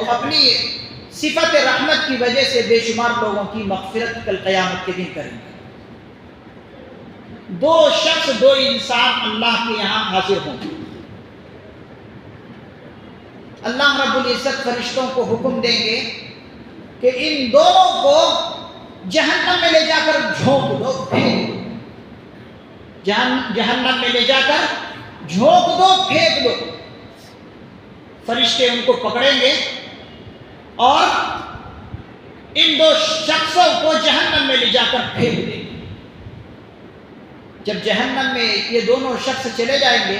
اپنی صفت رحمت کی وجہ سے بے شمار لوگوں کی مغفرت کل قیامت کے دن کریں گے۔ دو شخص، دو انسان اللہ کے یہاں حاضر ہوں گے۔ اللہ رب العزت فرشتوں کو حکم دیں گے کہ ان دونوں کو جہنم میں لے جا کر جھونک دو، پھینک دو۔ جہنم میں لے جا کر جھونک دو، پھینک دو۔ فرشتے ان کو پکڑیں گے اور ان دو شخصوں کو جہنم میں لے جا کر پھینک دیں گے۔ جب جہنم میں یہ دونوں شخص چلے جائیں گے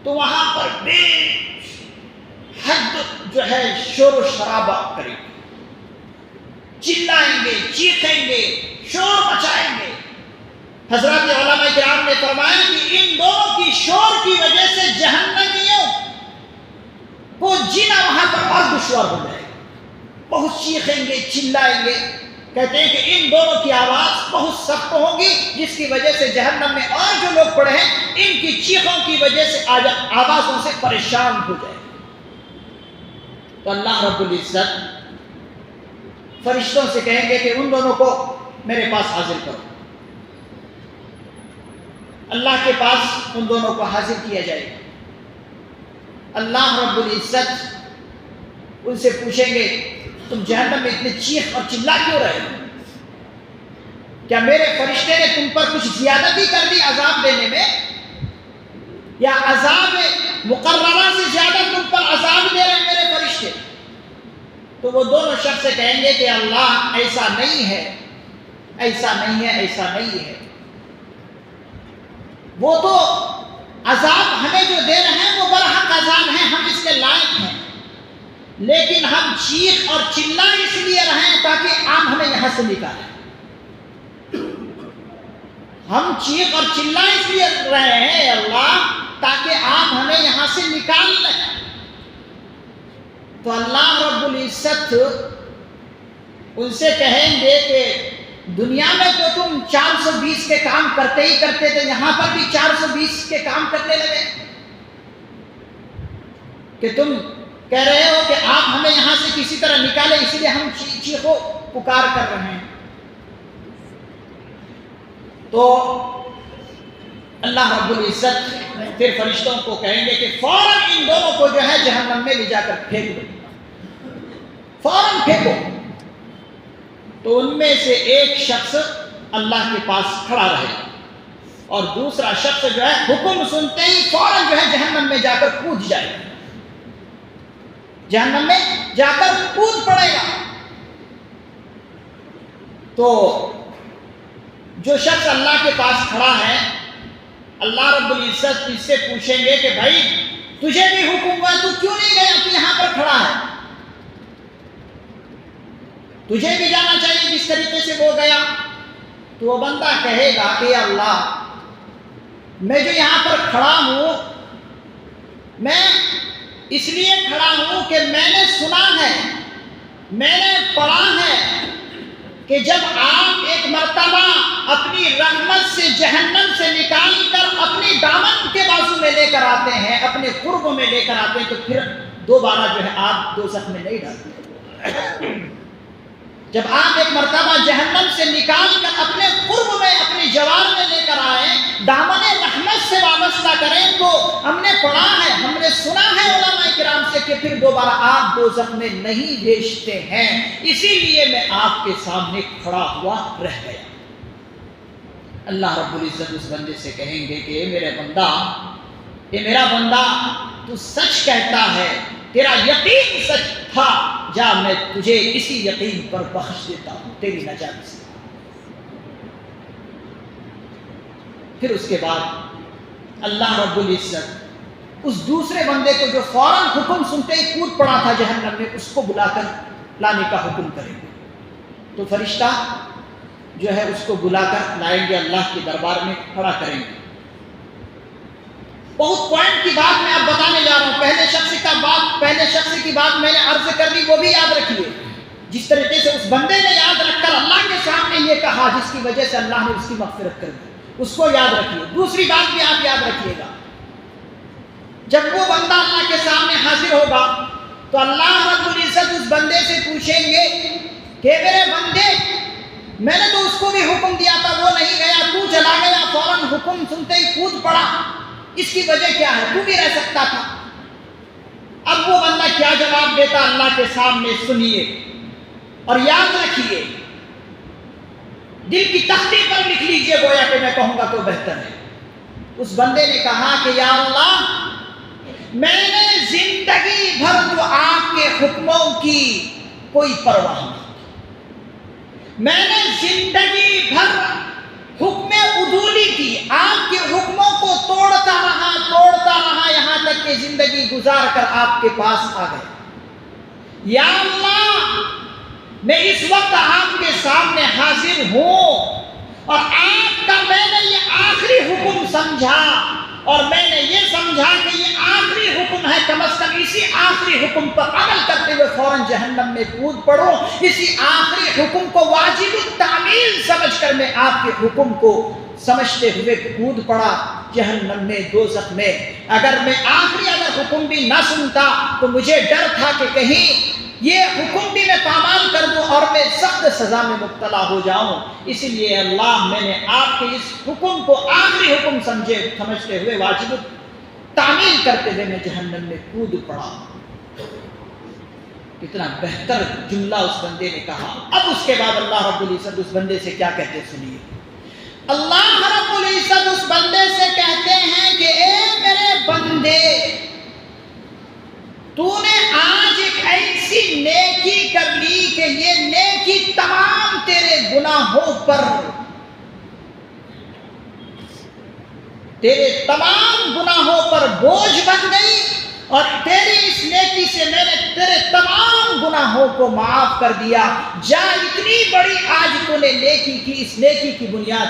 تو وہاں پر بے حد جو ہے شور و شرابہ کریں گے، چلائیں گے، چیخیں گے، شور مچائیں گے۔ حضرات علماء کرام نے فرمایا کہ ان دونوں کی شور کی وجہ سے جہنمیوں کو جینا وہاں پر اور دشوار ہو جائے گا۔ بہت چیخیں گے، چلائیں گے۔ کہتے ہیں کہ ان دونوں کی آواز بہت سخت ہوگی، جس کی وجہ سے جہنم میں اور جو لوگ پڑے ہیں ان کی چیخوں کی وجہ سے آوازوں سے پریشان ہو جائے گا۔ تو اللہ رب العزت فرشتوں سے کہیں گے کہ ان دونوں کو میرے پاس حاضر کرو۔ اللہ کے پاس ان دونوں کو حاضر کیا جائے گا۔ اللہ رب العزت ان سے پوچھیں گے تم جہنم میں اتنے چیخ اور چلا کیوں رہے ہو؟ کیا میرے فرشتے نے تم پر کچھ زیادتی کر دی عذاب دینے میں، یا عذاب مقررہ سے زیادہ تم پر عذاب دے رہے ہیں میرے فرشتے؟ تو وہ دونوں شخص کہیں گے کہ اللہ ایسا نہیں ہے، ایسا نہیں ہے، ایسا نہیں ہے۔ وہ تو عذاب ہمیں جو دے رہے ہیں وہ برحق عذاب ہیں، ہم اس کے لائق ہیں، لیکن ہم چیخ اور چلا اس لیے رہے ہیں تاکہ آپ ہمیں یہاں سے نکالیں۔ ہم چیخ اور چلا اس لیے رہے ہیں اللہ تاکہ آپ ہمیں یہاں سے نکال لیں۔ تو اللہ رب العزت ان سے کہیں گے کہ دنیا میں تو تم 420 کے کام کرتے ہی کرتے تھے، یہاں پر بھی 420 کے کام کرنے لگے کہ تم کہہ رہے ہو کہ آپ ہمیں یہاں سے کسی طرح نکالیں، اس لیے ہم چیخو پکار کر رہے ہیں۔ تو اللہ رب العزت پھر فرشتوں کو کہیں گے کہ فوراً ان دونوں کو جو ہے جہنم میں لے جا کر پھینک دو، فوراً پھینکو۔ تو ان میں سے ایک شخص اللہ کے پاس کھڑا رہے گا اور دوسرا شخص جو ہے حکم سنتے ہی فوراً جو ہے جہنم میں جا کر کود جائے گا، جہنم میں جا کر کود پڑے گا۔ تو جو شخص اللہ کے پاس کھڑا ہے اللہ رب العزت اس سے پوچھیں گے کہ بھائی تجھے بھی حکم ہوا، تو کیوں نہیں گیا تو یہاں پر کھڑا ہے؟ تجھے بھی جانا چاہیے جس طریقے سے وہ گیا۔ تو وہ بندہ کہے گا کہ اللہ میں جو یہاں پر کھڑا ہوں میں اس لیے کھڑا ہوں کہ میں نے سنا ہے، میں نے پڑھا ہے کہ جب آپ ایک مرتبہ اپنی رحمت سے جہنم سے نکال کر اپنی دامن کے بازو میں لے کر آتے ہیں، اپنے قرب میں لے کر آتے ہیں، تو پھر دوبارہ جو ہے آپ دوزخ میں نہیں ڈالتے۔ جب آپ ایک مرتبہ جہنم سے نکال کر اپنے قرب میں، اپنی جوار میں لے کر آئیں، دامن رحمت سے وابستہ کریں، تو ہم نے پڑھا ہے، ہم نے سنا ہے علماء کرام سے کہ پھر دوبارہ آپ دوزخ میں نہیں بھیجتے ہیں، اسی لیے میں آپ کے سامنے کھڑا ہوا رہ گیا۔ اللہ رب العزت اس بندے سے کہیں گے کہ اے میرے بندہ، اے میرا بندہ، تو سچ کہتا ہے، تیرا یقین سچ تھا، جا میں تجھے اسی یقین پر بخش دیتا ہوں، تیری نجات سے۔ پھر اس کے بعد اللہ رب العزت اس دوسرے بندے کو جو فوراً حکم سنتے ہی کود پڑا تھا جہنم میں، اس کو بلا کر لانے کا حکم کریں گے۔ تو فرشتہ جو ہے اس کو بلا کر لائیں گے، اللہ کے دربار میں کھڑا کریں گے۔ بہت پوائنٹ کی بات میں آپ بتانے جا رہا ہوں، پہلے شخص کی بات میں نے عرض کر دی، وہ بھی یاد رکھیے۔ جس طریقے سے اس بندے نے یاد رکھ کر اللہ کے سامنے یہ کہا جس کی وجہ سے اللہ نے اس کی مغفرت کر دی، اس کو یاد رکھیے۔ دوسری بات بھی آپ یاد رکھیے گا، جب وہ بندہ اللہ کے سامنے حاضر ہوگا تو اللہ رب العزت اس بندے سے پوچھیں گے کہ میرے بندے، میں نے تو اس کو بھی حکم دیا تھا، وہ نہیں گیا، تو چلا گیا، فوراً حکم سنتے ہی کود پڑا، اس کی وجہ کیا ہے؟ تو بھی رہ سکتا تھا۔ اب وہ بندہ کیا جواب دیتا اللہ کے سامنے سنیے اور یاد رکھیے، دل کی تختی پر لکھ لیجئے، گویا کہ میں کہوں گا تو بہتر ہے۔ اس بندے نے کہا کہ یا اللہ، میں نے زندگی بھر تو آپ کے حکموں کی کوئی پرواہ نہیں، میں نے زندگی بھر حکم عدولی کی، آپ کے حکموں کو توڑتا رہا یہاں تک کہ زندگی گزار کر آپ کے پاس آ گئے۔ یا اللہ، میں اس وقت آپ کے سامنے حاضر ہوں اور آپ کا میں نے یہ آخری حکم سمجھا، اور میں نے یہ سمجھا کہ یہ آخری حکم ہے، کم از کم اسی آخری حکم پر عمل کرتے ہوئے فوراً جہنم میں کود پڑو۔ اسی آخری حکم کو واجب التعمیل سمجھ کر میں آپ کے حکم کو سمجھتے ہوئے کود پڑا جہنم میں، دوزخ میں۔ اگر میں آخری حکم بھی نہ سنتا تو مجھے ڈر تھا کہ کہیں یہ حکم بھی میں پامال کر دوں اور میں سخت سزا میں مبتلا ہو جاؤں۔ اسی لیے اللہ، میں نے آپ کے اس حکم کو آخری حکم سمجھتے ہوئے واجب تعمیل کرتے ہوئے میں جہنم میں کود پڑا۔ کتنا بہتر جملہ اس بندے نے کہا۔ اب اس کے بعد اللہ رب العزت اس بندے سے کیا کہتے سنیے۔ اللہ رب العزت اس بندے سے کہتے ہیں کہ اے میرے بندے، تو نے آج ایک ایسی نیکی کر لی کہ یہ نیکی تمام تیرے گناہوں پر، تیرے تمام گناہوں پر بوجھ بن گئی، اور تیری اس نیکی سے میں نے تیرے تمام گناہوں کو معاف کر دیا۔ جا، اتنی بڑی آج تو نے نیکی کی، اس نیکی کی بنیاد